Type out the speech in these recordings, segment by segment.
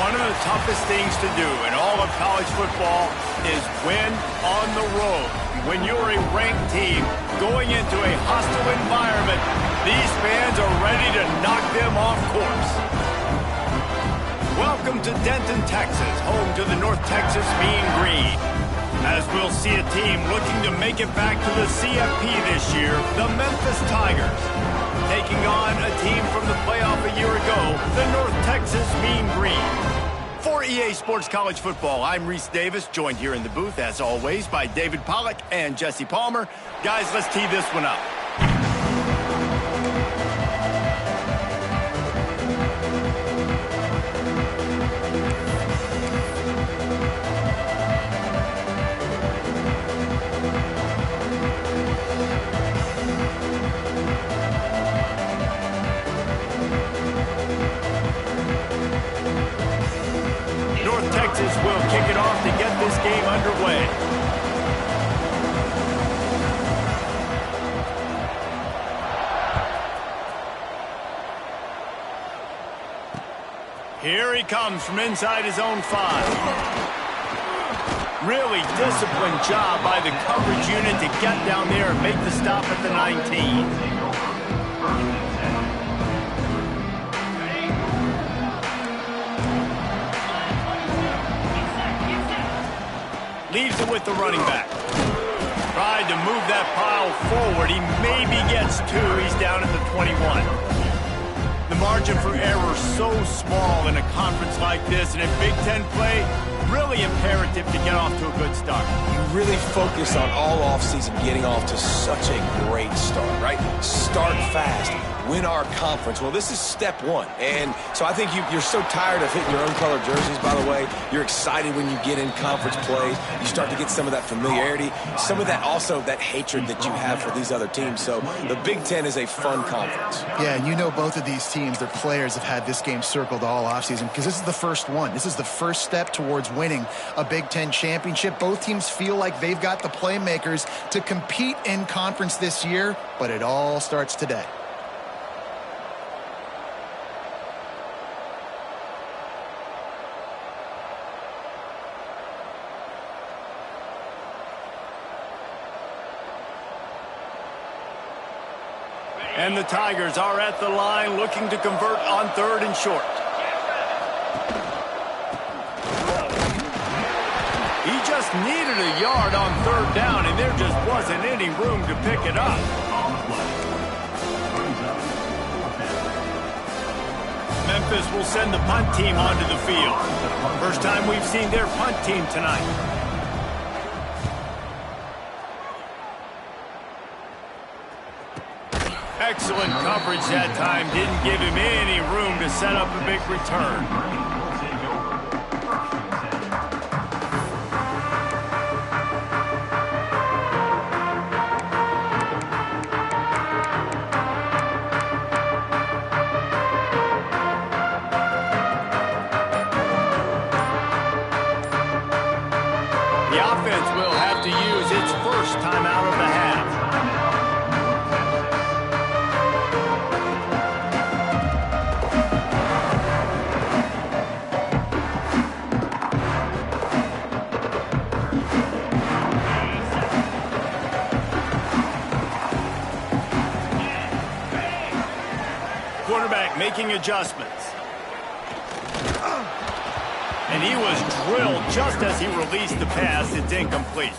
One of the toughest things to do in all of college football is win on the road. When you're a ranked team going into a hostile environment, these fans are ready to knock them off course. Welcome to Denton, Texas, home to the North Texas Mean Green. As we'll see a team looking to make it back to the CFP this year, the Memphis Tigers, taking on a team from the playoff a year ago, the North Texas Mean Green. For EA Sports College Football, I'm Reese Davis, joined here in the booth, as always, by David Pollack and Jesse Palmer. Guys, let's tee this one up. Will kick it off to get this game underway. Here he comes from inside his own 5. Really disciplined job by the coverage unit to get down there and make the stop at the 19. Leaves it with the running back. Tried to move that pile forward. He maybe gets 2. He's down at the 21. The margin for error so small in a conference like this, and in Big Ten play, really imperative to get off to a good start. You really focus on all offseason getting off to such a great start, right? Start fast. Win our conference. Well, this is step 1. And so I think you're so tired of hitting your own color jerseys, by the way. You're excited when you get in conference play. You start to get some of that familiarity, some of that also that hatred that you have for these other teams. So the Big Ten is a fun conference. Yeah, and you know both of these teams, their players have had this game circled all offseason because this is the first one. This is the first step towards winning a Big Ten championship. Both teams feel like they've got the playmakers to compete in conference this year, but it all starts today. And the Tigers are at the line looking to convert on 3rd and short. He just needed a yard on 3rd down, and there just wasn't any room to pick it up. Memphis will send the punt team onto the field. First time we've seen their punt team tonight. Excellent coverage that time. Didn't give him any room to set up a big return. The offense will have to use its first timeout of the half. Quarterback making adjustments. And he was drilled just as he released the pass. It's incomplete.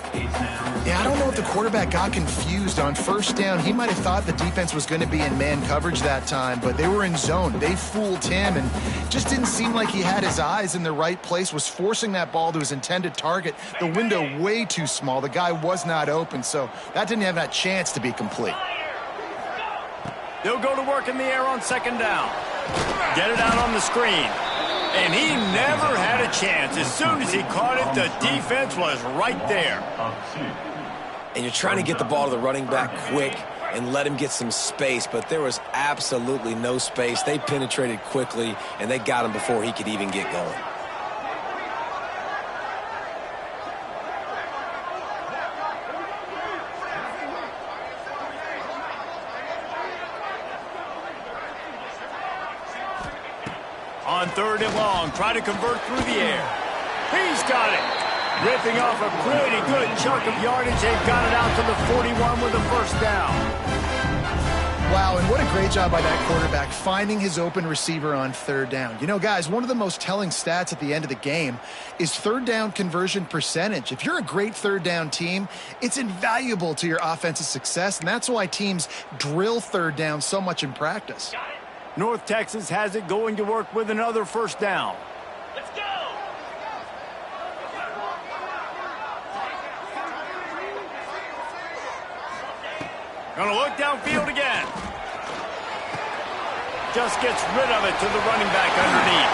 Yeah, I don't know if the quarterback got confused on 1st down. He might have thought the defense was going to be in man coverage that time, but they were in zone. They fooled him and just didn't seem like he had his eyes in the right place, was forcing that ball to his intended target. The window way too small. The guy was not open, so that didn't have that chance to be complete. They'll go to work in the air on 2nd down. Get it out on the screen. And he never had a chance. As soon as he caught it, the defense was right there. And you're trying to get the ball to the running back quick and let him get some space, but there was absolutely no space. They penetrated quickly, and they got him before he could even get going. on 3rd and long. Try to convert through the air. He's got it. Ripping off a pretty good chunk of yardage. They've got it out to the 41 with a first down. Wow, and what a great job by that quarterback finding his open receiver on 3rd down. You know, guys, one of the most telling stats at the end of the game is 3rd down conversion percentage. If you're a great 3rd down team, it's invaluable to your offensive success, and that's why teams drill 3rd down so much in practice. North Texas has it going to work with another first down. Let's go! Gonna look downfield again. Just gets rid of it to the running back underneath.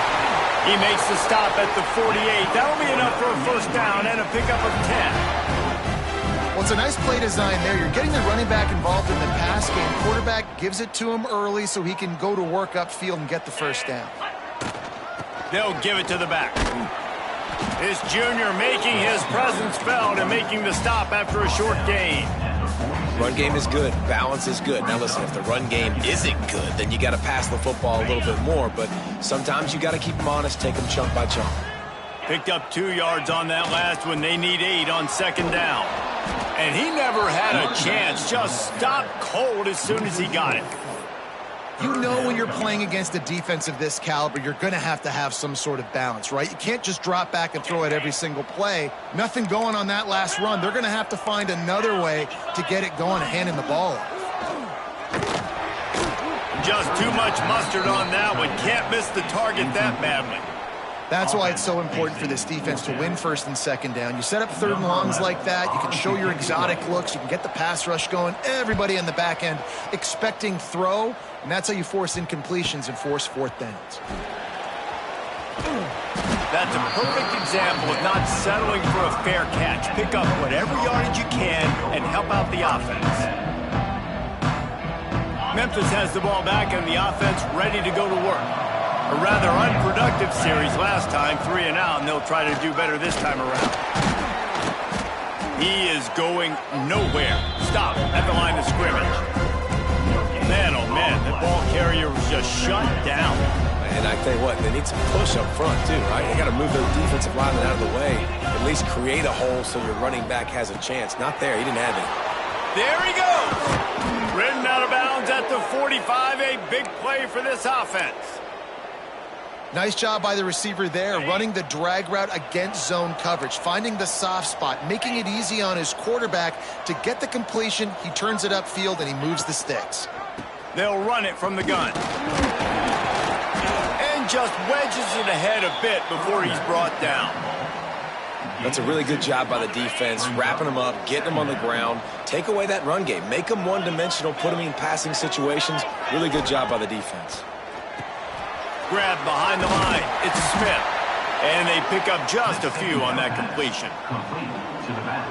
He makes the stop at the 48. That'll be enough for a first down and a pickup of 10. Well, it's a nice play design there. You're getting the running back involved in the pass game. Quarterback gives it to him early so he can go to work upfield and get the first down. They'll give it to the back. This junior making his presence felt and making the stop after a short gain. Run game is good. Balance is good. Now, listen, if the run game isn't good, then you got to pass the football a little bit more. But sometimes you got to keep them honest, take them chunk by chunk. Picked up 2 yards on that last one. They need 8 on 2nd down. And he never had a chance. Just stopped cold as soon as he got it. You know when you're playing against a defense of this caliber, you're going to have some sort of balance, right? You can't just drop back and throw it every single play. Nothing going on that last run. They're going to have to find another way to get it going and handing the ball off. Just too much mustard on that one. Can't miss the target that badly. That's why it's so important for this defense to win 1st and 2nd down. You set up 3rd and longs like that. You can show your exotic looks. You can get the pass rush going. Everybody on the back end expecting throw, and that's how you force incompletions and force 4th downs. That's a perfect example of not settling for a fair catch. Pick up whatever yardage you can and help out the offense. Memphis has the ball back and the offense ready to go to work. A rather unproductive series last time, 3 and out, and they'll try to do better this time around. He is going nowhere. Stop at the line of scrimmage. Man, oh man, the ball carrier was just shut down. And I tell you what, they need some push up front too, right? They got to move their defensive lineman out of the way, at least create a hole so your running back has a chance. Not there, he didn't have it. There he goes. Ridden out of bounds at the 45, a big play for this offense. Nice job by the receiver there, running the drag route against zone coverage, finding the soft spot, making it easy on his quarterback to get the completion. He turns it upfield, and he moves the sticks. They'll run it from the gun. And just wedges it ahead a bit before he's brought down. That's a really good job by the defense, wrapping them up, getting them on the ground. Take away that run game. Make them one-dimensional, put them in passing situations. Really good job by the defense. Grab behind the line. It's Smith. And they pick up just a few on that completion.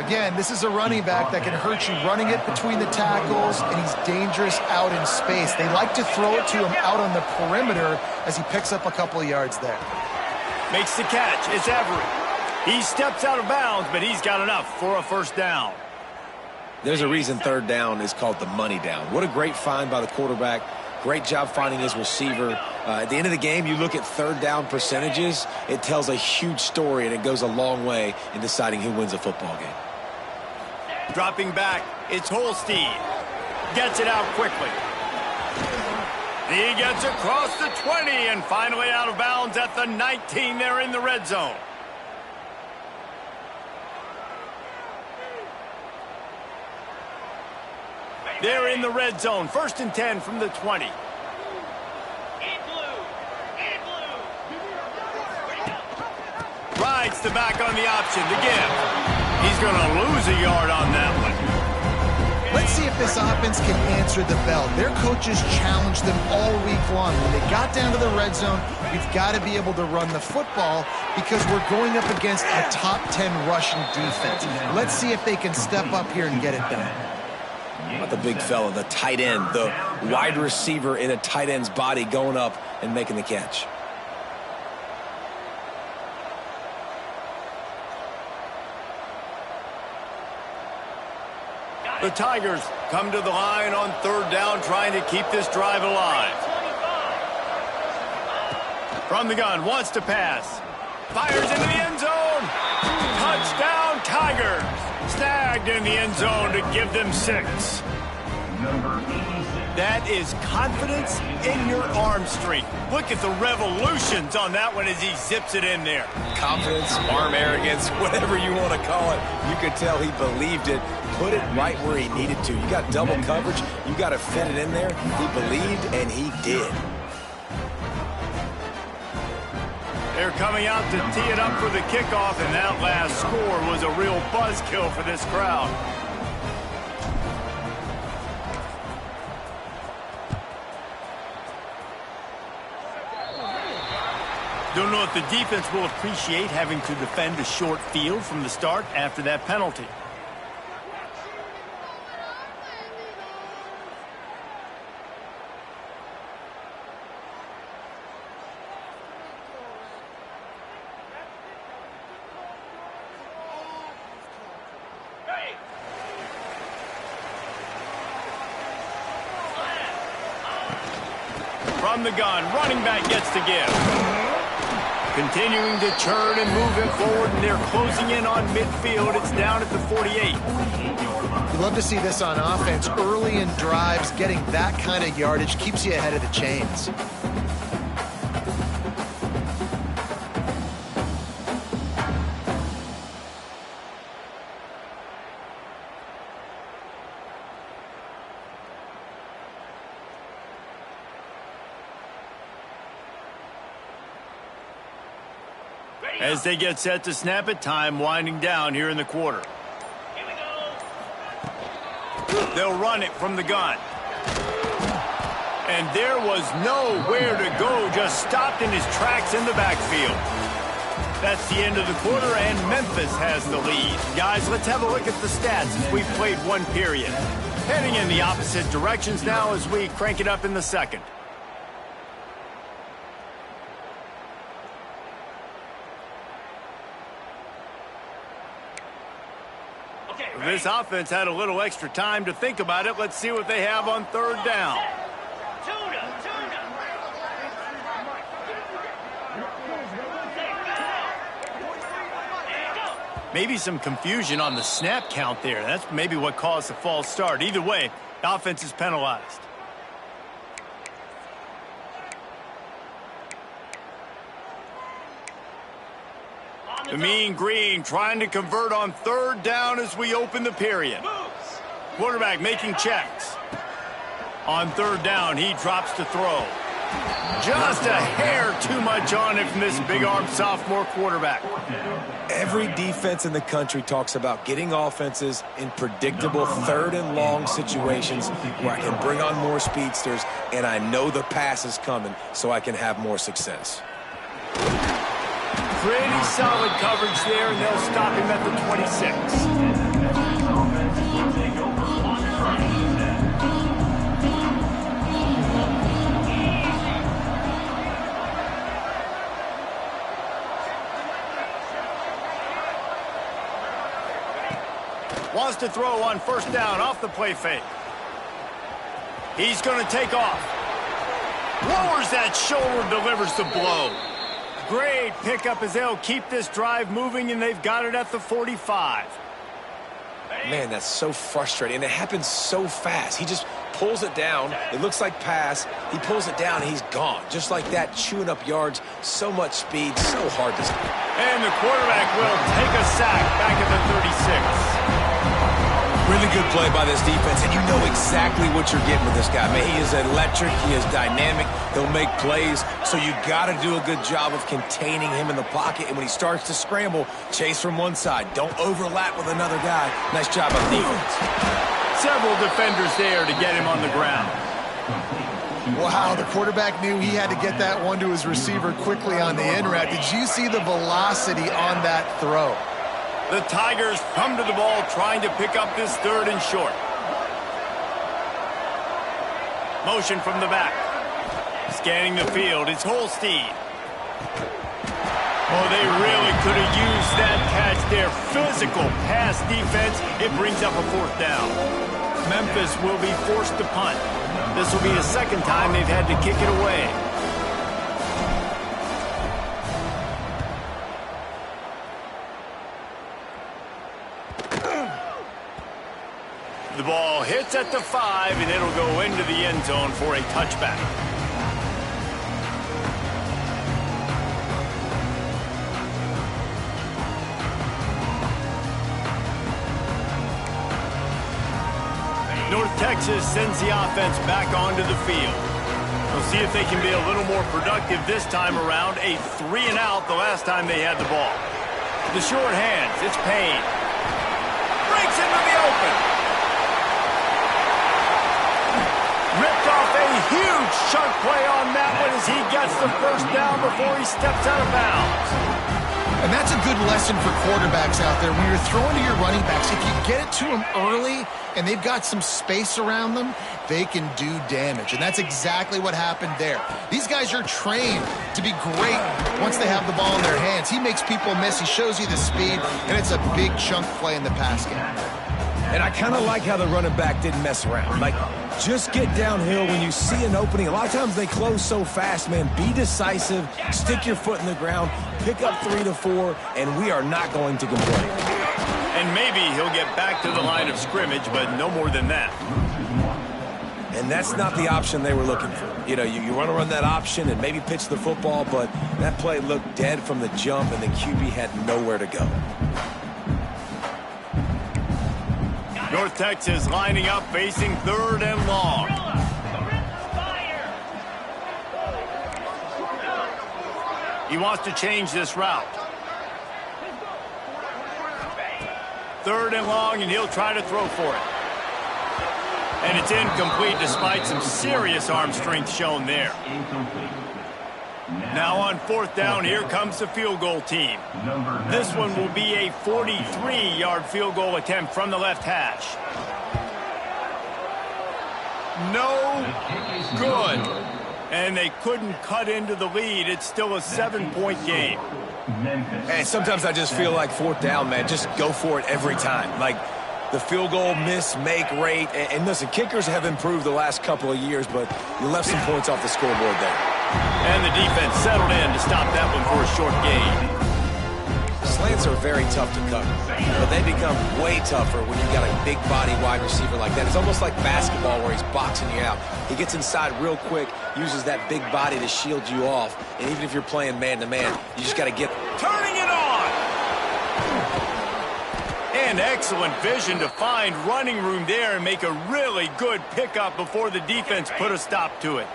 Again, this is a running back that can hurt you running it between the tackles, and he's dangerous out in space. They like to throw it to him out on the perimeter as he picks up a couple of yards there. Makes the catch. It's Everett. He steps out of bounds, but he's got enough for a first down. There's a reason 3rd down is called the money down. What a great find by the quarterback. Great job finding his receiver. At the end of the game, you look at 3rd down percentages. It tells a huge story, and it goes a long way in deciding who wins a football game. Dropping back, it's Holstein. Gets it out quickly. He gets across the 20 and finally out of bounds at the 19. They're in the red zone. They're in the red zone. 1st and 10 from the 20. Rides the back on the option to give. He's going to lose a yard on that one. Let's see if this offense can answer the bell. Their coaches challenged them all week long. When they got down to the red zone, we've got to be able to run the football because we're going up against a top 10 rushing defense. Let's see if they can step up here and get it done. About the big fella, the tight end, the wide receiver in a tight end's body going up and making the catch. The Tigers come to the line on 3rd down, trying to keep this drive alive. From the gun, wants to pass. Fires into the end zone. Touchdown, Tigers. Snagged in the end zone to give them 6. That is confidence in your arm strength. Look at the revolutions on that one as he zips it in there. Confidence, arm arrogance, whatever you want to call it. You could tell he believed it, put it right where he needed to. You got double coverage, you got to fit it in there. He believed, and he did. They're coming out to tee it up for the kickoff, and that last score was a real buzzkill for this crowd. Don't know if the defense will appreciate having to defend a short field from the start after that penalty. From the gun, running back gets to give. Continuing to churn and move him forward, and they're closing in on midfield. It's down at the 48. You love to see this on offense. Early in drives, getting that kind of yardage keeps you ahead of the chains. As they get set to snap it, time winding down here in the quarter. Here we go. They'll run it from the gun. And there was nowhere to go, just stopped in his tracks in the backfield. That's the end of the quarter, and Memphis has the lead. Guys, let's have a look at the stats as we've played one period. Heading in the opposite directions now as we crank it up in the second. This offense had a little extra time to think about it. Let's see what they have on third down. Maybe some confusion on the snap count there. That's maybe what caused the false start. Either way, the offense is penalized. The Mean Green trying to convert on third down as we open the period. Quarterback making checks. On third down, he drops to throw. Just a hair too much on it from this big-armed sophomore quarterback. Every defense in the country talks about getting offenses in predictable third and long situations where I can bring on more speedsters and I know the pass is coming so I can have more success. Pretty solid coverage there, and they'll stop him at the 26. Wants to throw on first down off the play fake. He's going to take off. Lowers that shoulder, delivers the blow. Great pickup as they'll keep this drive moving, and they've got it at the 45. Man, that's so frustrating, and it happens so fast. He just pulls it down. It looks like pass. He pulls it down, and he's gone. Just like that, chewing up yards. So much speed, so hard to stop. And the quarterback will take a sack back at the 36. Really good play by this defense, and you know exactly what you're getting with this guy. Man, he is electric. He is dynamic. He'll make plays, so you got to do a good job of containing him in the pocket. And when he starts to scramble, chase from one side. Don't overlap with another guy. Nice job on defense. Several defenders there to get him on the ground. Wow, the quarterback knew he had to get that one to his receiver quickly on the in route. Did you see the velocity on that throw? The Tigers come to the ball trying to pick up this third and short. Motion from the back. Scanning the field, it's Holstein. Oh, they really could have used that catch there. Physical pass defense. It brings up a fourth down. Memphis will be forced to punt. This will be the second time they've had to kick it away. The ball hits at the 5, and it'll go into the end zone for a touchback. North Texas sends the offense back onto the field. We'll see if they can be a little more productive this time around. A 3-and-out the last time they had the ball. The short hands, it's Payne. Breaks into the open. Ripped off a huge chunk play on that one as he gets the first down before he steps out of bounds. And that's a good lesson for quarterbacks out there. When you're throwing to your running backs, if you get it to them early and they've got some space around them, they can do damage. And that's exactly what happened there. These guys are trained to be great once they have the ball in their hands. He makes people miss. He shows you the speed, and it's a big chunk play in the pass game. And I kind of like how the running back didn't mess around. Like, just get downhill when you see an opening. A lot of times they close so fast, man. Be decisive, stick your foot in the ground, pick up 3 to 4, and we are not going to complain. And maybe he'll get back to the line of scrimmage, but no more than that. And that's not the option they were looking for. You know, you want to run that option and maybe pitch the football, but that play looked dead from the jump, and the QB had nowhere to go. North Texas lining up, facing 3rd and long. He wants to change this route. 3rd and long, and he'll try to throw for it. And it's incomplete despite some serious arm strength shown there. Now on 4th down, here comes the field goal team. This one will be a 43-yard field goal attempt from the left hash. No good. And they couldn't cut into the lead. It's still a 7-point game. And sometimes I just feel like 4th down, man, just go for it every time. Like, the field goal miss-make rate. And listen, kickers have improved the last couple of years, but you left some points off the scoreboard there. And the defense settled in to stop that one for a short gain. Slants are very tough to cover, but they become way tougher when you've got a big body wide receiver like that. It's almost like basketball where he's boxing you out. He gets inside real quick, uses that big body to shield you off, and even if you're playing man-to-man, you just got to get... Turning it on! And excellent vision to find running room there and make a really good pickup before the defense put a stop to it.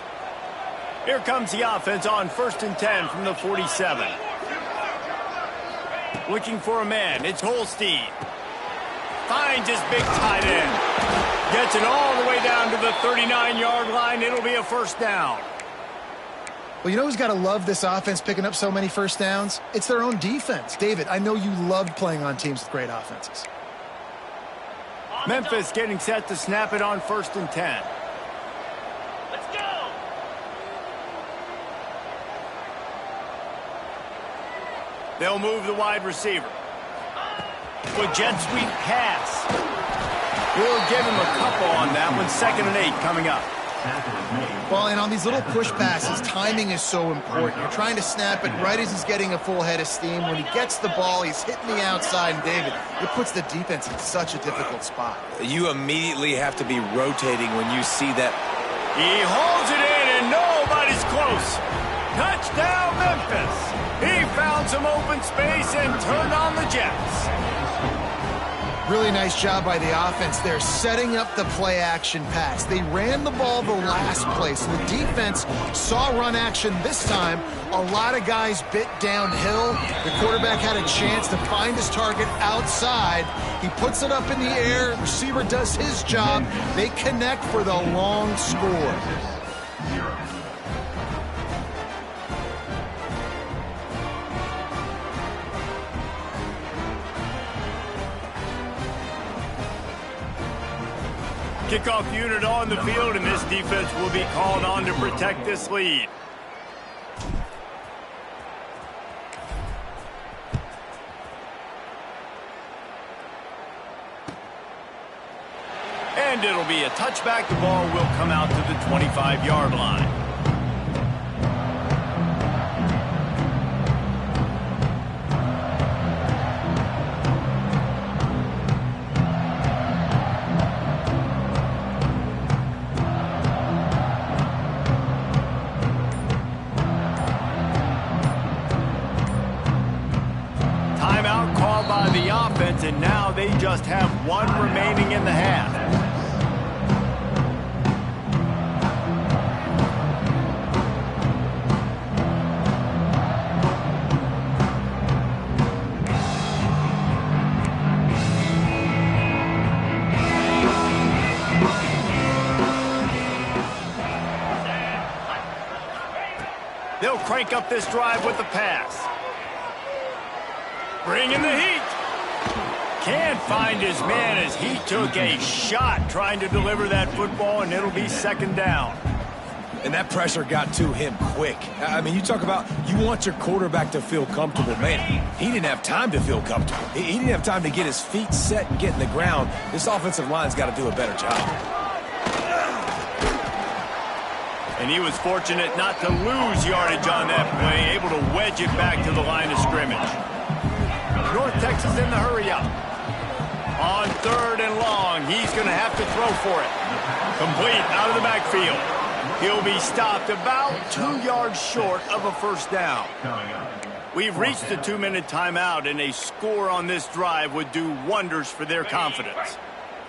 Here comes the offense on 1st and 10 from the 47. Looking for a man. It's Holstein. Finds his big tight end. Gets it all the way down to the 39-yard line. It'll be a 1st down. Well, you know who's got to love this offense picking up so many 1st downs? It's their own defense. David, I know you loved playing on teams with great offenses. Memphis getting set to snap it on 1st and 10. They'll move the wide receiver. With jet sweep pass. We'll give him a couple on that one. 2nd and 8 coming up. Well, and on these little push passes, timing is so important. You're trying to snap it right as he's getting a full head of steam. When he gets the ball, he's hitting the outside. And David, it puts the defense in such a difficult spot. You immediately have to be rotating when you see that. He holds it in, and nobody's close. Touchdown, Memphis. He found some open space and turned on the Jets. Really nice job by the offense there, setting up the play-action pass. They ran the ball the last play, so the defense saw run action this time. A lot of guys bit downhill. The quarterback had a chance to find his target outside. He puts it up in the air. Receiver does his job. They connect for the long score. Kickoff unit on the field, and this defense will be called on to protect this lead. And it'll be a touchback. The ball will come out to the 25-yard line. just have one remaining in the half. They'll crank up this drive with the pass. Bringing the heat. Can't find his man as he took a shot trying to deliver that football, and it'll be second down. And that pressure got to him quick. I mean, you talk about you want your quarterback to feel comfortable. Man, he didn't have time to feel comfortable. He didn't have time to get his feet set and get in the ground. This offensive line's got to do a better job. And he was fortunate not to lose yardage on that play, able to wedge it back to the line of scrimmage. North Texas in the hurry-up. On 3rd and long, he's going to have to throw for it. Complete out of the backfield. He'll be stopped about 2 yards short of a first down. We've reached the 2-minute timeout, and a score on this drive would do wonders for their confidence.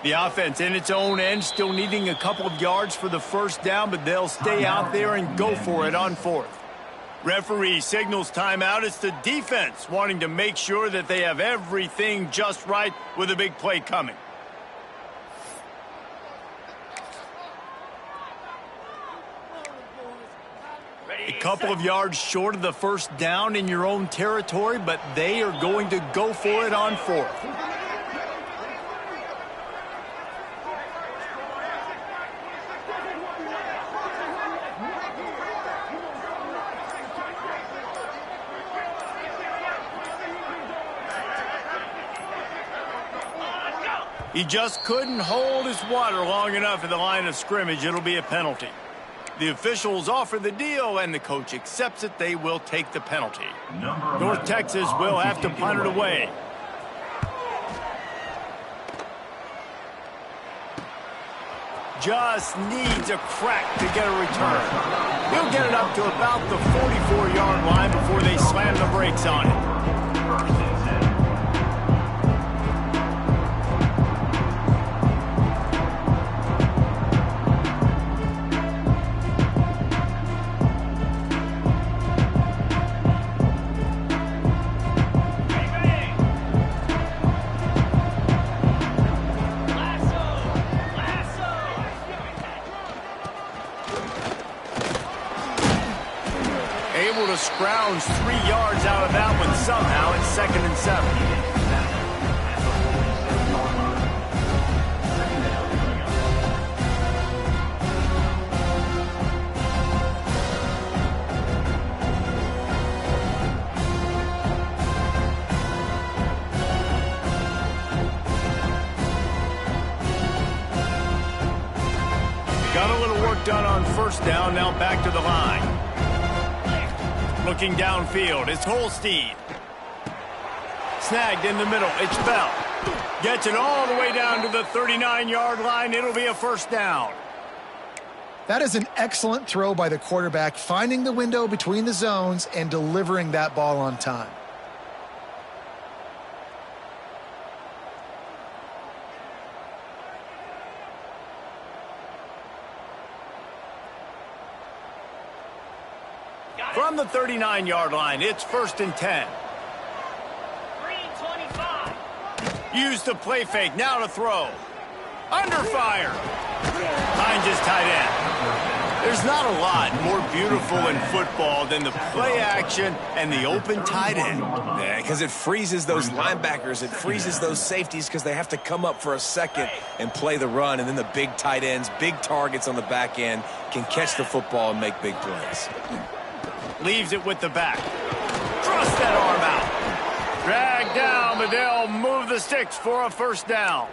The offense in its own end still needing a couple of yards for the first down, but they'll stay out there and go for it on 4th. Referee signals timeout. It's the defense wanting to make sure that they have everything just right with a big play coming. A couple of yards short of the first down in your own territory, but they are going to go for it on 4th. He just couldn't hold his water long enough at the line of scrimmage. It'll be a penalty. The officials offer the deal, and the coach accepts it. They will take the penalty. North Texas will have to punt it away. Just needs a crack to get a return. He'll get it up to about the 44-yard line before they slam the brakes on it. Scrounge 3 yards out of that one somehow. It's 2nd and 7. Got a little work done on first down. Now back to the line. Looking downfield, it's Holstein. Snagged in the middle, it's Bell. Gets it all the way down to the 39-yard line. It'll be a first down. That is an excellent throw by the quarterback, finding the window between the zones and delivering that ball on time. From the 39-yard line, it's 1st and 10. 3:25. Use the play fake, now to throw. Under fire. Finds his tight end. There's not a lot more beautiful in football than the play action and the open tight end. Yeah, because it freezes those linebackers. It freezes those safeties because they have to come up for a second and play the run. And then the big tight ends, big targets on the back end can catch the football and make big plays. Leaves it with the back. Thrust that arm out. Dragged down, but they'll move the sticks for a first down.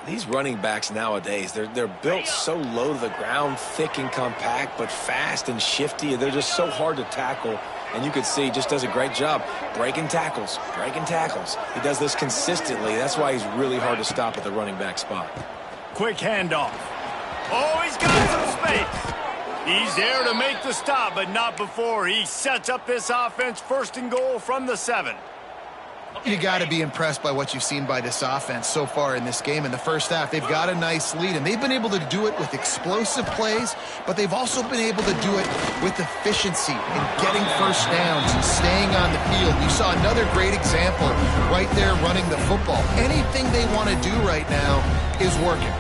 These running backs nowadays, they're built so low to the ground, thick and compact, but fast and shifty. They're just so hard to tackle. And you can see he just does a great job breaking tackles, breaking tackles. He does this consistently. That's why he's really hard to stop at the running back spot. Quick handoff. Oh, he's got some space. He's there to make the stop, but not before he sets up this offense. 1st and goal from the 7. You got to be impressed by what you've seen by this offense so far in this game. In the first half, they've got a nice lead, and they've been able to do it with explosive plays, but they've also been able to do it with efficiency in getting first downs and staying on the field. You saw another great example right there running the football. Anything they want to do right now is working.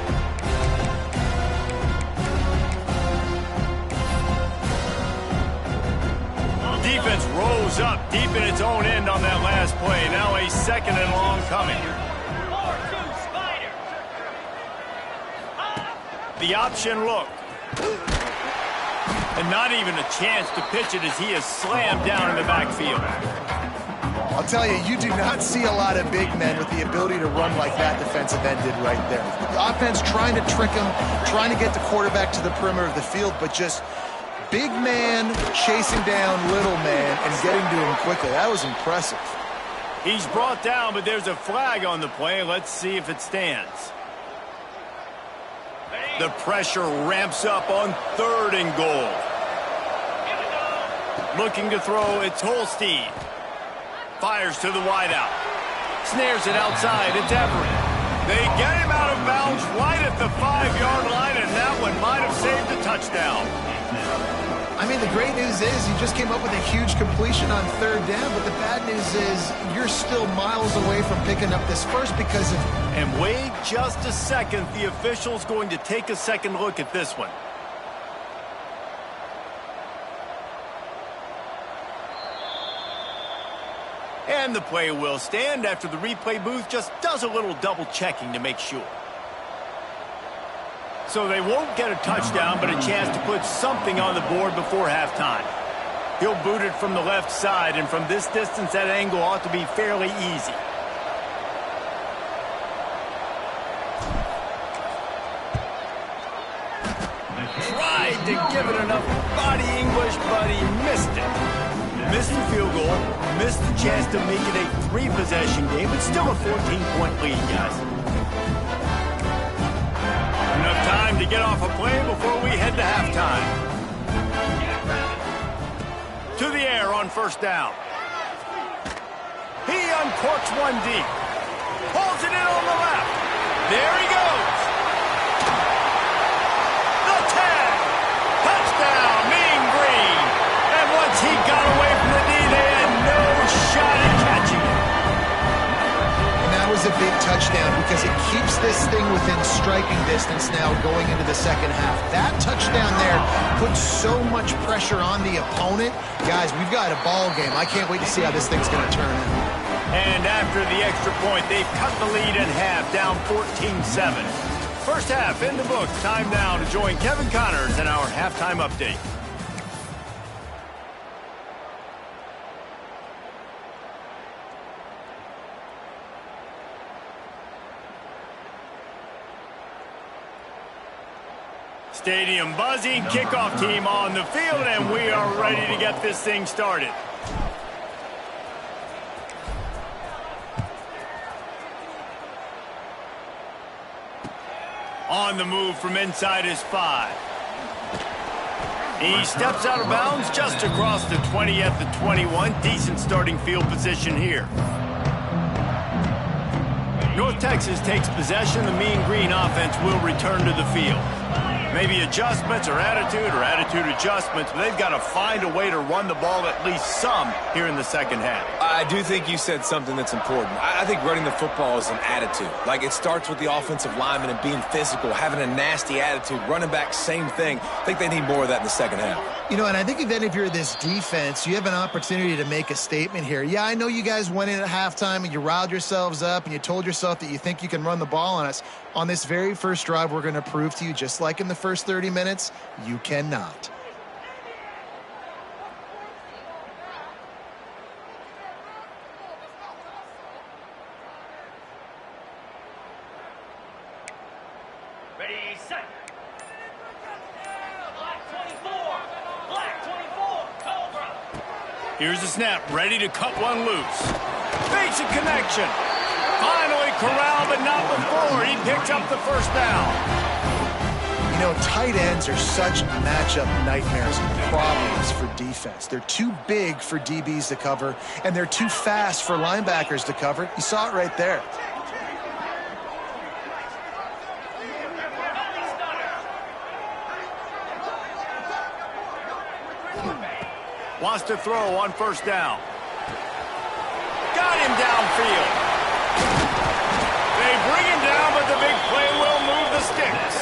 Defense rose up deep in its own end on that last play. Now a second and long coming. The option look. And not even a chance to pitch it as he is slammed down in the backfield. I'll tell you, you do not see a lot of big men with the ability to run like that defensive end did right there. The offense trying to trick him, trying to get the quarterback to the perimeter of the field, but just big man chasing down little man and getting to him quickly. That was impressive. He's brought down, but there's a flag on the play. Let's see if it stands. The pressure ramps up on 3rd and goal. Looking to throw, it's Holstein. Fires to the wideout. Snares it outside, it's Everett. They get him out of bounds right at the 5-yard line, and that one might have saved a touchdown. I mean, the great news is you just came up with a huge completion on 3rd down, but the bad news is you're still miles away from picking up this first because of... And wait just a second. The official's going to take a second look at this one. And the play will stand after the replay booth just does a little double checking to make sure. So they won't get a touchdown, but a chance to put something on the board before halftime. He'll boot it from the left side, and from this distance, that angle ought to be fairly easy. Tried to give it enough body English, but he missed it. Missed the field goal, missed the chance to make it a 3-possession game, but still a 14-point lead, guys. Enough time to get off a play before we head to halftime. To the air on 1st down. He uncorks one deep. Pulls it in on the left. There he goes. The tag. Touchdown, Mean Green. And once he got away from the D, they had no shot at catching it. That was a big touchdown because it keeps this thing within striking distance now going into the second half. That touchdown there puts so much pressure on the opponent. Guys, we've got a ball game. I can't wait to see how this thing's going to turn out. And after the extra point, they've cut the lead in half, down 14-7. First half in the books. Time now to join Kevin Connors in our halftime update. Stadium buzzing, kickoff team on the field, and we are ready to get this thing started. On the move from inside his 5. He steps out of bounds just across the 20 at the 21. Decent starting field position here. North Texas takes possession. The Mean Green offense will return to the field. Maybe adjustments or attitude adjustments, but they've got to find a way to run the ball at least some here in the second half. I do think you said something that's important. I think running the football is an attitude. Like, it starts with the offensive lineman and being physical, having a nasty attitude. Running back, same thing. I think they need more of that in the second half. You know, and I think then if you're this defense, you have an opportunity to make a statement here. Yeah, I know you guys went in at halftime and you riled yourselves up and you told yourself that you think you can run the ball on us. On this very first drive, we're going to prove to you, just like in the first 30 minutes, you cannot. Ready, set. Black 24, Cobra. Here's the snap, ready to cut one loose. Fakes a connection. Finally corralled, but not before. He picks up the first down. You know, tight ends are such matchup nightmares and problems for defense. They're too big for DBs to cover, and they're too fast for linebackers to cover. You saw it right there. Wants to throw on first down. Got him downfield. They bring him down, but the big play will move the sticks.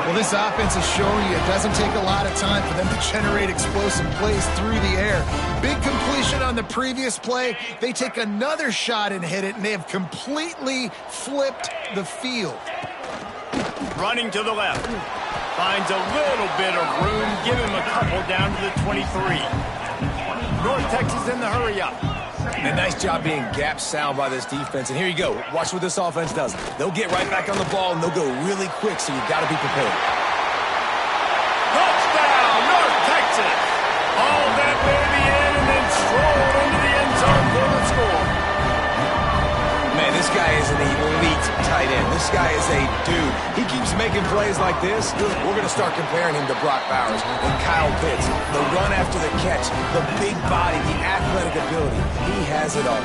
Well, this offense is showing you it doesn't take a lot of time for them to generate explosive plays through the air. Big completion on the previous play. They take another shot and hit it, and they have completely flipped the field. Running to the left. Finds a little bit of room. Give him a couple down to the 23. North Texas in the hurry-up. And nice job being gap sound by this defense. And here you go. Watch what this offense does. They'll get right back on the ball, and they'll go really quick, so you've got to be prepared. Touchdown, North Texas. Haul that baby in and then stroll into the end zone for the score. Man, this guy is an elite tight end. This guy is a dude. He keeps making plays like this. We're going to start comparing him to Brock Bowers and Kyle Pitts. The run after the catch, the big body, the athletic ability. He has it all.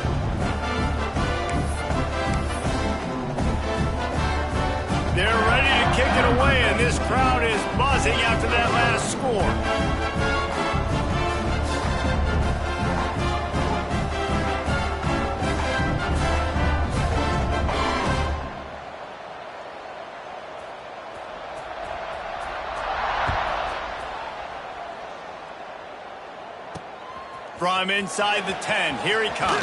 They're ready to kick it away, and this crowd is buzzing after that last score. From inside the 10, here he comes.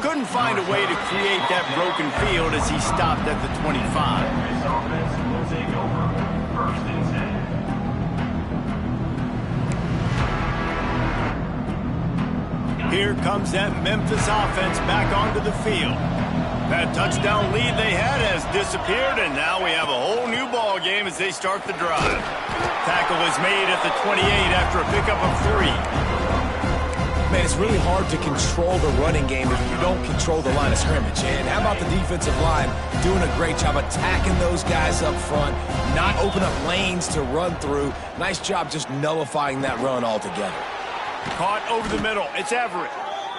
Couldn't find a way to create that broken field as he stopped at the 25. Here comes that Memphis offense back onto the field. That touchdown lead they had has disappeared, and now we have a whole new ball game as they start the drive. Tackle is made at the 28 after a pickup of 3. Man, it's really hard to control the running game if you don't control the line of scrimmage. And how about the defensive line doing a great job attacking those guys up front, not open up lanes to run through. Nice job just nullifying that run altogether. Caught over the middle. It's Everett.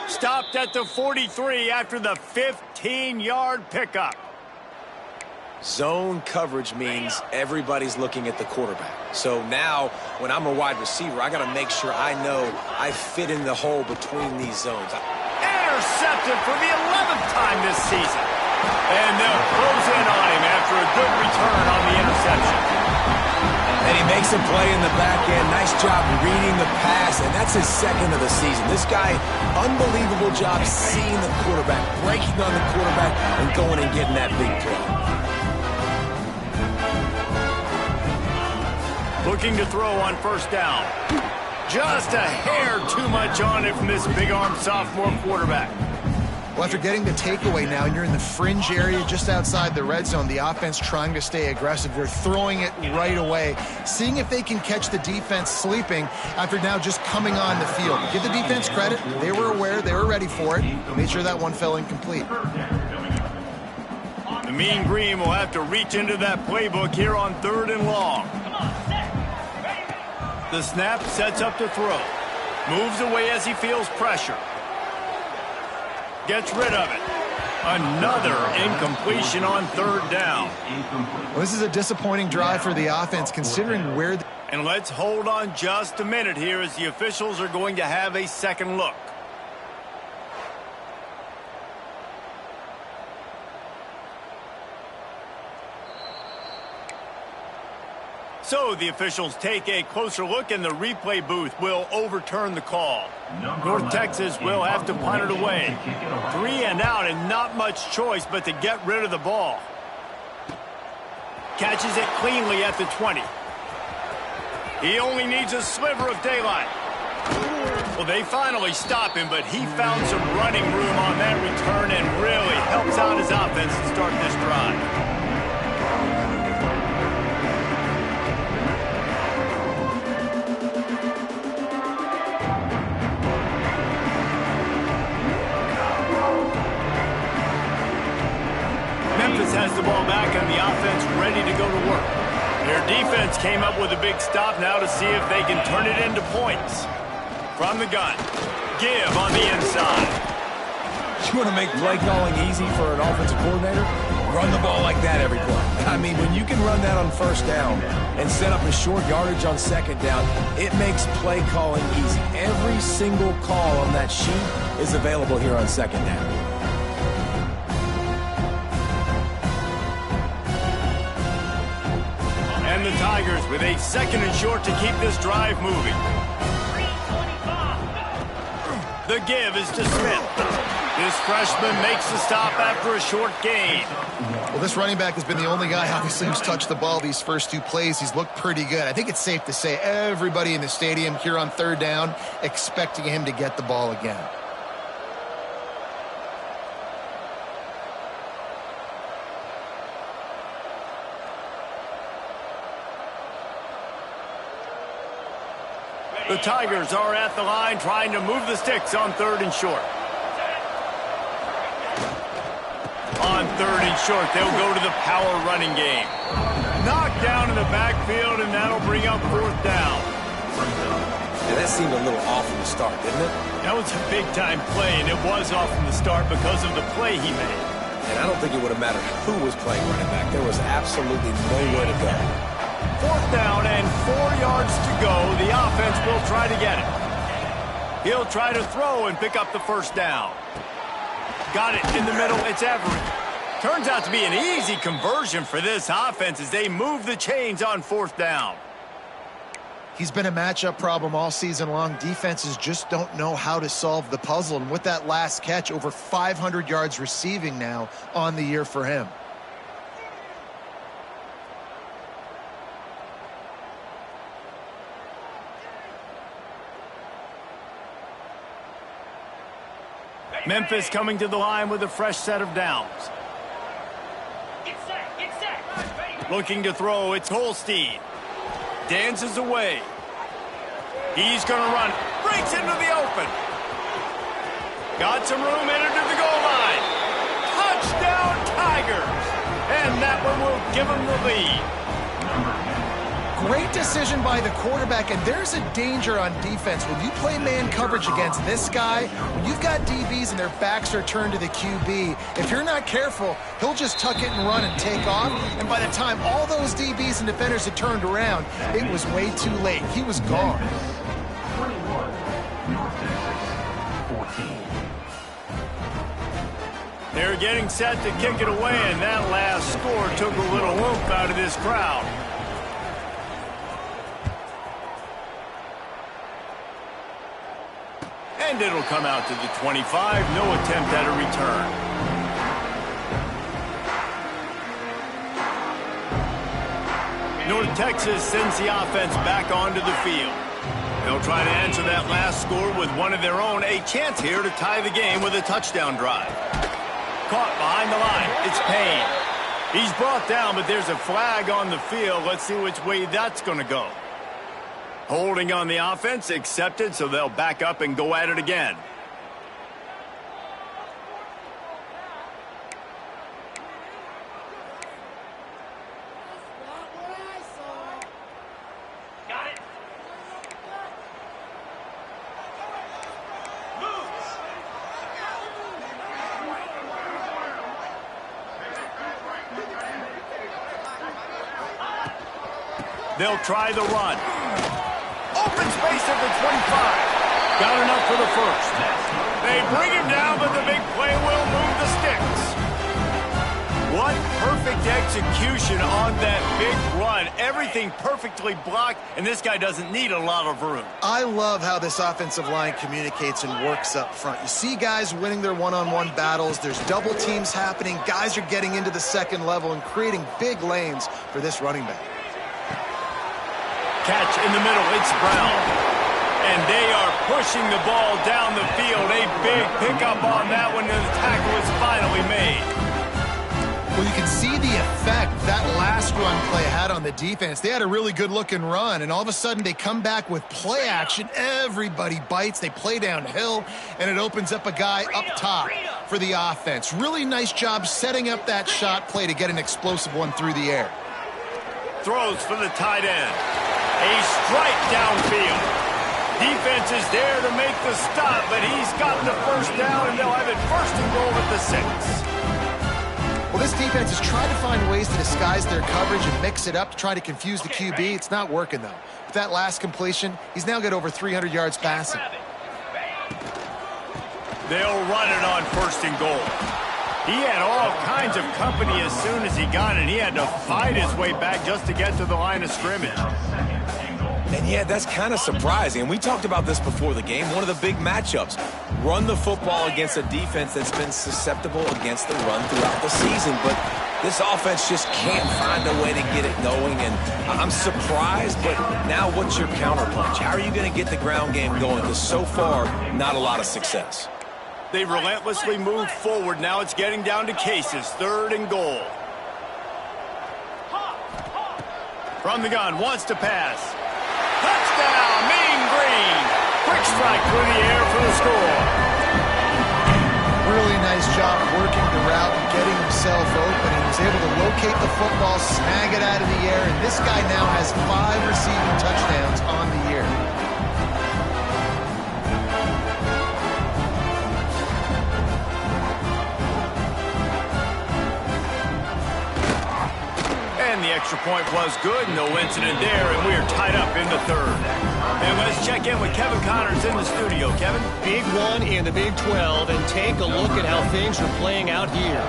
Stopped at the 43 after the 15-yard pickup. Zone coverage means everybody's looking at the quarterback. So now, when I'm a wide receiver, I got to make sure I know I fit in the hole between these zones. Intercepted for the 11th time this season. And they'll close in on him after a good return on the interception. And he makes a play in the back end. Nice job reading the pass, and that's his second of the season. This guy, unbelievable job seeing the quarterback, breaking on the quarterback, and going and getting that big play. Looking to throw on first down. Just a hair too much on it from this big-armed sophomore quarterback. Well, after getting the takeaway now, you're in the fringe area just outside the red zone. The offense trying to stay aggressive. They're throwing it right away, seeing if they can catch the defense sleeping after now just coming on the field. Give the defense credit. They were aware. They were ready for it. Made sure that one fell incomplete. The Mean Green will have to reach into that playbook here on 3rd and long. The snap sets up to throw. Moves away as he feels pressure. Gets rid of it. Another incompletion on 3rd down. Well, this is a disappointing drive for the offense considering where... And let's hold on just a minute here as the officials are going to have a second look. So the officials take a closer look, and the replay booth will overturn the call. North Texas will have to punt it away. 3 and out, and not much choice but to get rid of the ball. Catches it cleanly at the 20. He only needs a sliver of daylight. Well, they finally stop him, but he found some running room on that return and really helps out his offense to start this drive. Memphis has the ball back and the offense ready to go to work. Their defense came up with a big stop now to see if they can turn it into points. From the gun, give on the inside. You want to make play calling easy for an offensive coordinator? Run the ball like that every play. I mean, when you can run that on first down and set up a short yardage on second down, it makes play calling easy. Every single call on that sheet is available here on second down. And the Tigers with a 2nd and short to keep this drive moving. The give is to Smith. This freshman makes the stop after a short gain. Well, this running back has been the only guy, obviously, who's touched the ball these first 2 plays. He's looked pretty good. I think it's safe to say everybody in the stadium here on 3rd down expecting him to get the ball again. The Tigers are at the line trying to move the sticks on 3rd and short. On 3rd and short, they'll go to the power running game. Knocked down in the backfield, and that'll bring up 4th down. And that seemed a little off from the start, didn't it? That was a big-time play, and it was off from the start because of the play he made. And I don't think it would have mattered who was playing running back. There was absolutely nowhere to go. 4th down and 4 yards to go. The offense will try to get it. He'll try to throw and pick up the 1st down. Got it in the middle. It's Everett. Turns out to be an easy conversion for this offense as they move the chains on 4th down. He's been a matchup problem all season long. Defenses just don't know how to solve the puzzle. And with that last catch, over 500 yards receiving now on the year for him. Memphis coming to the line with a fresh set of downs. Get set. Looking to throw, it's Holstein. Dances away. He's going to run. Breaks into the open. Got some room, entered to the goal line. Touchdown, Tigers. And that one will give them the lead. Great decision by the quarterback, and there's a danger on defense. When you play man coverage against this guy, when you've got DBs and their backs are turned to the QB, if you're not careful, he'll just tuck it and run and take off. And by the time all those DBs and defenders had turned around, it was way too late. He was gone. 21, North Texas, 14. They're getting set to kick it away, and that last score took a little oomph out of this crowd. And it'll come out to the 25. No attempt at a return. North Texas sends the offense back onto the field. They'll try to answer that last score with one of their own. A chance here to tie the game with a touchdown drive. Caught behind the line. It's Payne. He's brought down, but there's a flag on the field. Let's see which way that's going to go. Holding on the offense, accepted, so they'll back up and go at it again. Got it. They'll try the run. Open space at the 25. Got enough for the 1st. They bring him down, but the big play will move the sticks. What perfect execution on that big run. Everything perfectly blocked, and this guy doesn't need a lot of room. I love how this offensive line communicates and works up front. You see guys winning their one-on-one battles. There's double teams happening. Guys are getting into the 2nd level and creating big lanes for this running back. Catch in the middle, it's Brown. And they are pushing the ball down the field. A big pickup on that one, and the tackle is finally made. Well, you can see the effect that last run play had on the defense. They had a really good-looking run, and all of a sudden they come back with play action. Everybody bites. They play downhill, and it opens up a guy up top for the offense. Really nice job setting up that shot play to get an explosive one through the air. throws for the tight end. A strike downfield. Defense is there to make the stop, but he's got the first down, and they'll have it first and goal at the 6. Well, this defense has tried to find ways to disguise their coverage and mix it up to try to confuse the QB. It's not working, though. With that last completion, he's now got over 300 yards passing. They'll run it on first and goal. He had all kinds of company as soon as he got it. He had to fight his way back just to get to the line of scrimmage. And yeah, that's kind of surprising. And we talked about this before the game. One of the big matchups. Run the football against a defense that's been susceptible against the run throughout the season. But this offense just can't find a way to get it going. And I'm surprised, but now what's your counterpunch? How are you going to get the ground game going? Because so far, not a lot of success. They relentlessly moved forward. Now it's getting down to cases. 3rd and goal. From the gun, wants to pass. Touchdown, Mean Green. Quick strike through the air for the score. Really nice job working the route and getting himself open. He was able to locate the football, snag it out of the air, and this guy now has 5 receiving touchdowns on the year. And the extra point was good. No incident there, and we're tied up in the 3rd. And let's check in with Kevin Connors in the studio. Kevin? Big one in the Big 12, and take a look at how things are playing out here.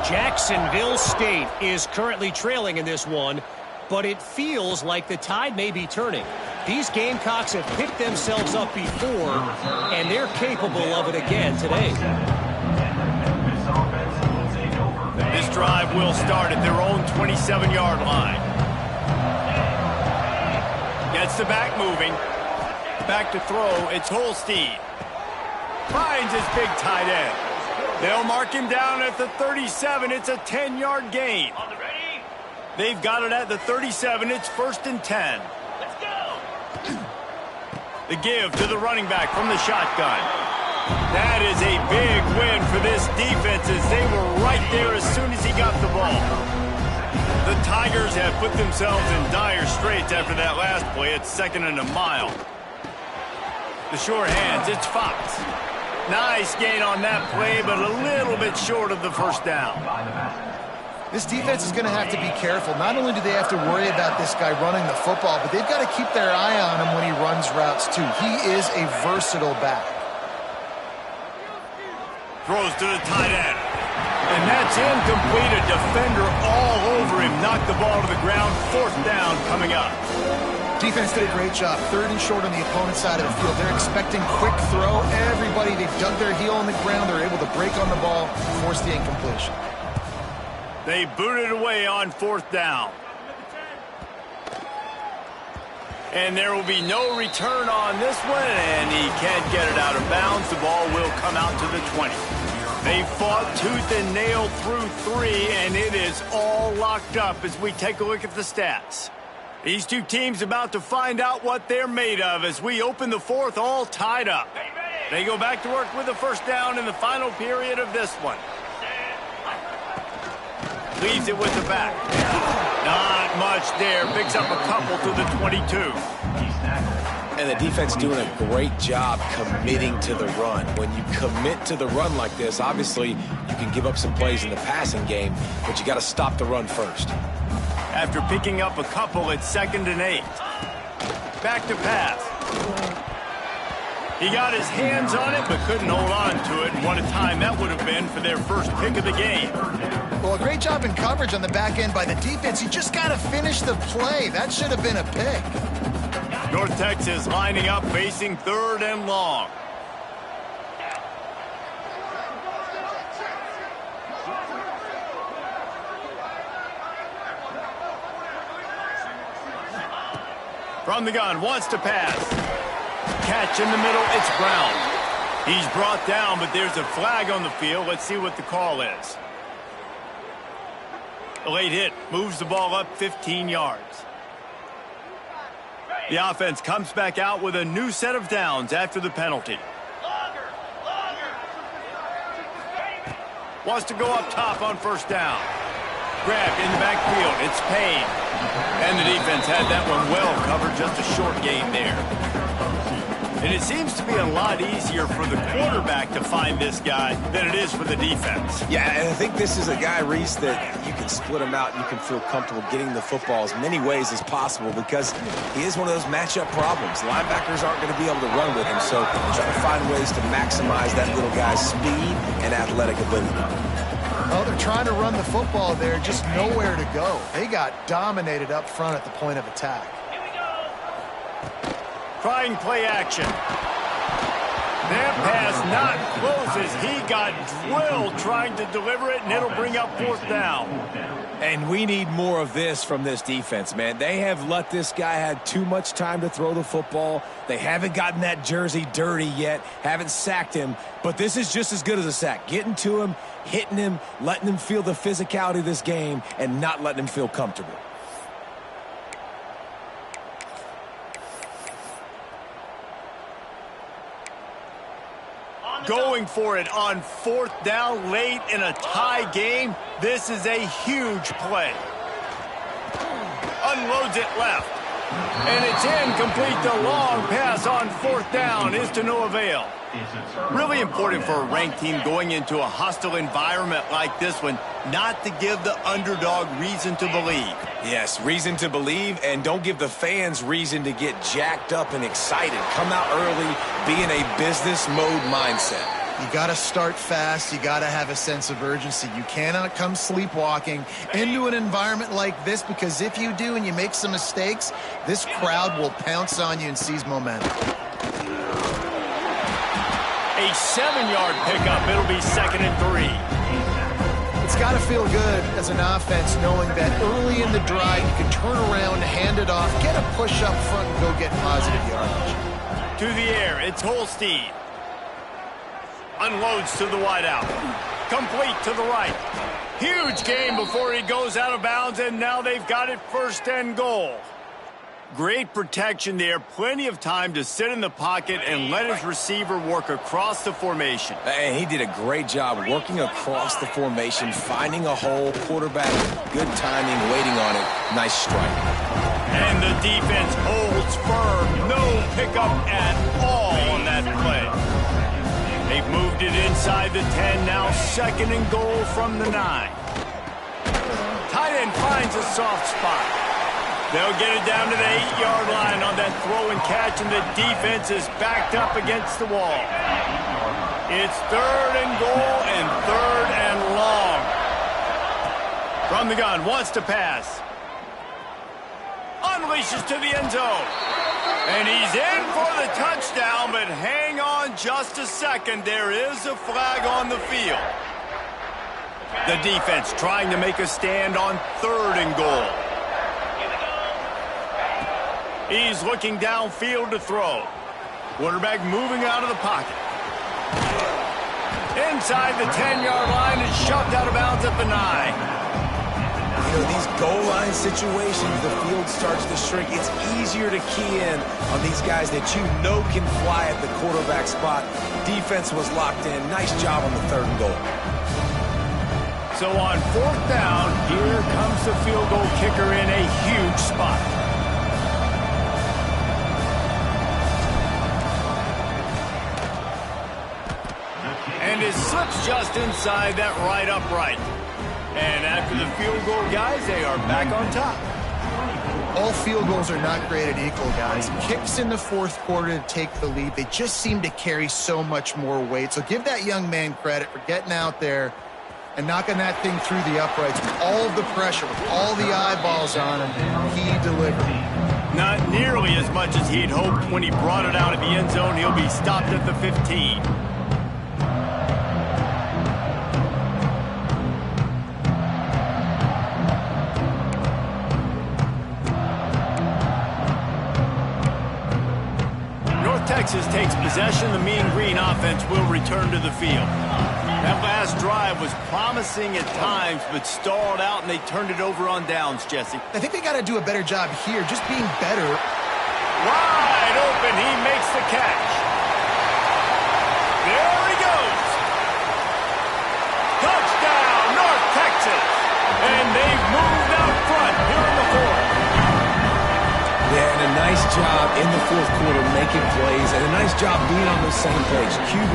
Jacksonville State is currently trailing in this one, but it feels like the tide may be turning. These Gamecocks have picked themselves up before, and they're capable of it again today. This drive will start at their own 27-yard line. Gets the back moving. Back to throw. It's Holstein. Finds his big tight end. They'll mark him down at the 37. It's a 10-yard gain. On the ready? They've got it at the 37. It's 1st and 10. Let's go. The give to the running back from the shotgun. That is a big win for this defense as they were right there as soon as he got the ball. The Tigers have put themselves in dire straits after that last play. It's 2nd and a mile. The short hands, it's Fox. Nice gain on that play, but a little bit short of the first down. This defense is going to have to be careful. Not only do they have to worry about this guy running the football, but they've got to keep their eye on him when he runs routes too. He is a versatile back. Throws to the tight end. And that's incomplete. A defender all over him. Knocked the ball to the ground. 4th down coming up. Defense did a great job. 3rd and short on the opponent's side of the field. They're expecting quick throw. Everybody, they've dug their heel on the ground. They're able to break on the ball, force the incompletion. They booted away on 4th down. And there will be no return on this one, and he can't get it out of bounds. The ball will come out to the 20. They fought tooth and nail through 3, and it is all locked up as we take a look at the stats. These two teams about to find out what they're made of as we open the 4th all tied up. They go back to work with the first down in the final period of this one. Leaves it with the back. Not much there. Picks up a couple to the 22. And the defense doing a great job committing to the run. When you commit to the run like this, obviously you can give up some plays in the passing game, but you got to stop the run first. After picking up a couple, it's 2nd and 8. Back to pass. He got his hands on it, but couldn't hold on to it. And what a time that would have been for their first pick of the game. Well, a great job in coverage on the back end by the defense. You just got to finish the play. That should have been a pick. North Texas lining up, facing 3rd and long. From the gun, wants to pass. Catch in the middle, it's Brown. He's brought down, but there's a flag on the field. Let's see what the call is. A late hit, moves the ball up 15 yards. The offense comes back out with a new set of downs after the penalty. Wants to go up top on first down. grabbed in the backfield. It's Payne. And the defense had that one well covered. Just a short gain there. And it seems to be a lot easier for the quarterback to find this guy than it is for the defense. Yeah, and I think this is a guy, Reese, that you can split him out and you can feel comfortable getting the football as many ways as possible because he is one of those matchup problems. Linebackers aren't going to be able to run with him, so try to find ways to maximize that little guy's speed and athletic ability. Oh, they're trying to run the football there, just nowhere to go. They got dominated up front at the point of attack. Trying play action. That pass not close as he got drilled trying to deliver it, and it'll bring up 4th down. And we need more of this from this defense, man. They have let this guy have too much time to throw the football. They haven't gotten that jersey dirty yet, haven't sacked him, but this is just as good as a sack. Getting to him, hitting him, letting him feel the physicality of this game, and not letting him feel comfortable. Going for it on 4th down late in a tie game. This is a huge play. Unloads it left. And it's incomplete. The long pass on 4th down is to no avail. Really important for a ranked team going into a hostile environment like this one, not to give the underdog reason to believe. Yes, reason to believe, and don't give the fans reason to get jacked up and excited. Come out early, be in a business mode mindset. You got to start fast. You got to have a sense of urgency. You cannot come sleepwalking into an environment like this, because if you do and you make some mistakes, this crowd will pounce on you and seize momentum. A 7-yard pickup. It'll be 2nd and 3. It's got to feel good as an offense knowing that early in the drive you can turn around, hand it off, get a push up front, and go get positive yardage. To the air, it's Holstein. Unloads to the wideout. Complete to the right. Huge gain before he goes out of bounds, and now they've got it 1st and goal. Great protection there. Plenty of time to sit in the pocket and let his receiver work across the formation. And he did a great job working across the formation, finding a hole, quarterback, good timing, waiting on it. Nice strike. And the defense holds firm. No pickup at all on that play. They've moved it inside the 10, now 2nd and goal from the 9. Tight end finds a soft spot. They'll get it down to the 8-yard line on that throw and catch, and the defense is backed up against the wall. It's 3rd and goal and 3rd and long. From the gun, wants to pass. Unleashes to the end zone. And he's in for the touchdown, but hang on just a second. There is a flag on the field. The defense trying to make a stand on 3rd and goal. He's looking downfield to throw. Quarterback moving out of the pocket. Inside the 10-yard line and shoved out of bounds at the 9. You know, these goal line situations, the field starts to shrink. It's easier to key in on these guys that you know can fly at the quarterback spot. Defense was locked in. Nice job on the 3rd and goal. So on 4th down, here comes the field goal kicker in a huge spot. And it slips just inside that right upright. And after the field goal, guys, they are back on top. All field goals are not created equal, guys. Kicks in the 4th quarter to take the lead. They just seem to carry so much more weight. So give that young man credit for getting out there and knocking that thing through the uprights with all of the pressure, with all the eyeballs on him. He delivered. Not nearly as much as he'd hoped when he brought it out of the end zone. He'll be stopped at the 15. Texas takes possession. The Mean Green offense will return to the field. That last drive was promising at times, but stalled out, and they turned it over on downs, Jesse. I think they got to do a better job here, just being better. Wide open, he makes the catch. There he goes. Touchdown, North Texas. And they've moved out front here in the fourth. Yeah, and a nice job in the fourth quarter making plays, and a nice job being on the same page. QB,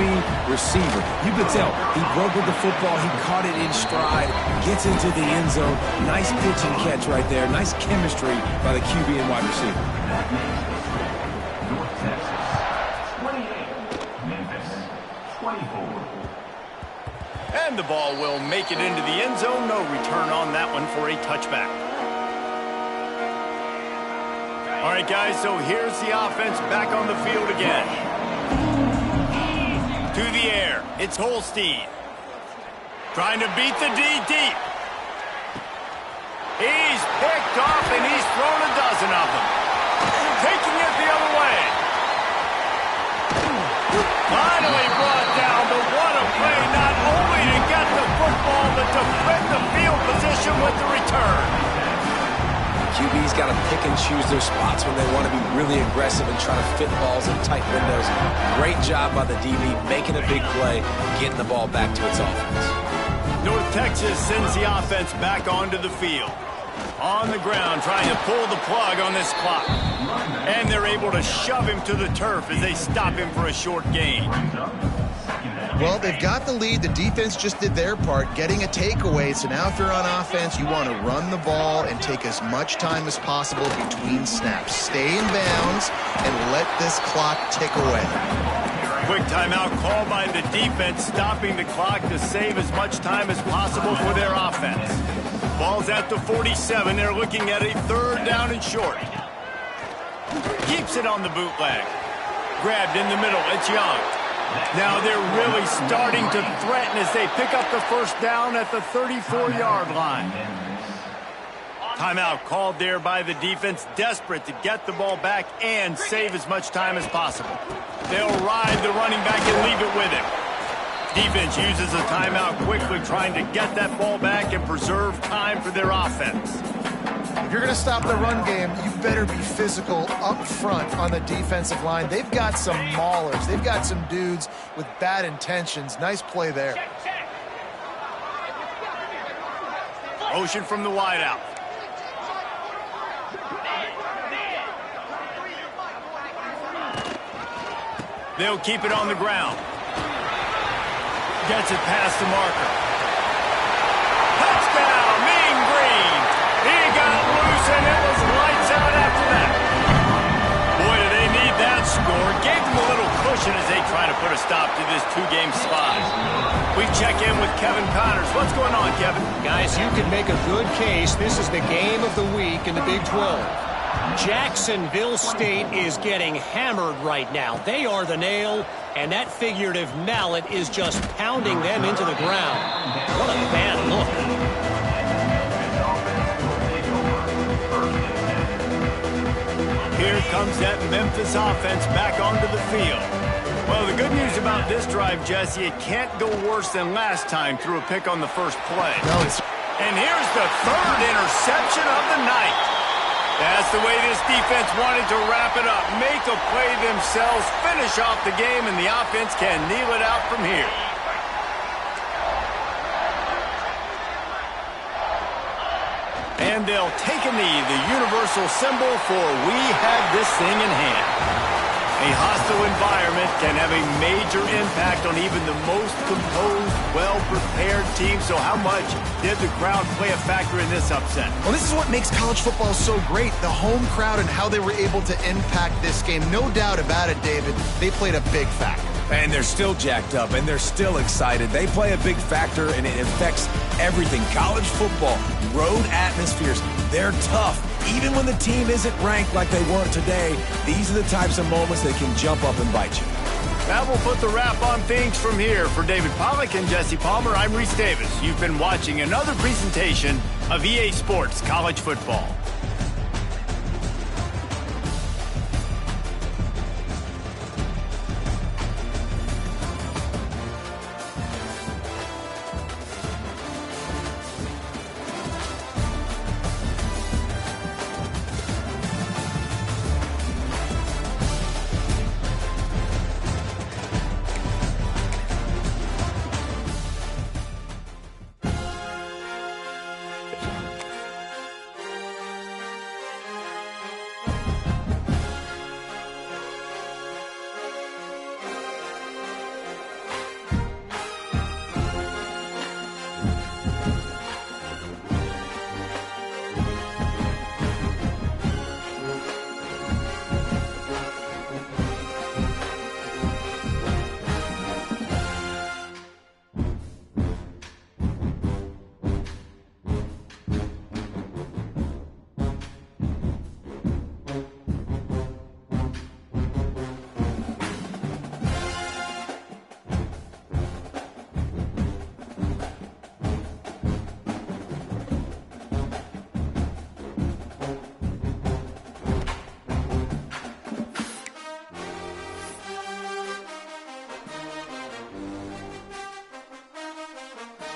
receiver. You could tell he broke with the football. He caught it in stride, gets into the end zone. Nice pitch and catch right there. Nice chemistry by the QB and wide receiver. North Texas, 28. Memphis, 24. And the ball will make it into the end zone. No return on that one for a touchback. All right, guys, so here's the offense back on the field again. To the air, it's Holstein. Trying to beat the D deep. He's picked off, and he's thrown a dozen of them. Taking it the other way. Finally brought down, but what a play, not only to get the football, but to flip the field position with the return. QB's got to pick and choose their spots when they want to be really aggressive and try to fit balls in tight windows. Great job by the DB making a big play, getting the ball back to its offense. North Texas sends the offense back onto the field. On the ground, trying to pull the plug on this clock. And they're able to shove him to the turf as they stop him for a short gain. Well, they've got the lead. The defense just did their part, getting a takeaway. So now if you're on offense, you want to run the ball and take as much time as possible between snaps. Stay in bounds and let this clock tick away. Quick timeout call by the defense, stopping the clock to save as much time as possible for their offense. Ball's at the 47. They're looking at a third down and short. Keeps it on the bootleg. Grabbed in the middle. It's Young. Now they're really starting to threaten as they pick up the first down at the 34-yard line. Timeout called there by the defense, desperate to get the ball back and save as much time as possible. They'll ride the running back and leave it with him. Defense uses a timeout quickly, trying to get that ball back and preserve time for their offense. If you're going to stop the run game, you better be physical up front on the defensive line. They've got some maulers. They've got some dudes with bad intentions. Nice play there. Motion from the wideout. They'll keep it on the ground. Gets it past the marker. Touchdown, Mean Green. He got loose, and it was lights out after that. Boy, do they need that score. Gave them a little cushion as they try to put a stop to this two-game slide. We check in with Kevin Connors. What's going on, Kevin? Guys, you can make a good case. This is the game of the week in the Big 12. Jacksonville State is getting hammered right now. They are the nail, and that figurative mallet is just pounding them into the ground. What a bad look. Here comes that Memphis offense back onto the field. Well, the good news about this drive, Jesse, it can't go worse than last time through a pick on the first play. And here's the third interception of the night. That's the way this defense wanted to wrap it up. Make a play themselves, finish off the game, and the offense can kneel it out from here. And they'll take a knee, the universal symbol for we have this thing in hand. A hostile environment can have a major impact on even the most composed, well-prepared team. So how much did the crowd play a factor in this upset? Well, this is what makes college football so great, the home crowd and how they were able to impact this game. No doubt about it, David, they played a big factor. And they're still jacked up, and they're still excited. They play a big factor, and it affects everything. College football, road atmospheres, they're tough. Even when the team isn't ranked like they weren't today, these are the types of moments that can jump up and bite you. That will put the wrap on things from here. For David Pollack and Jesse Palmer, I'm Reese Davis. You've been watching another presentation of EA Sports College Football.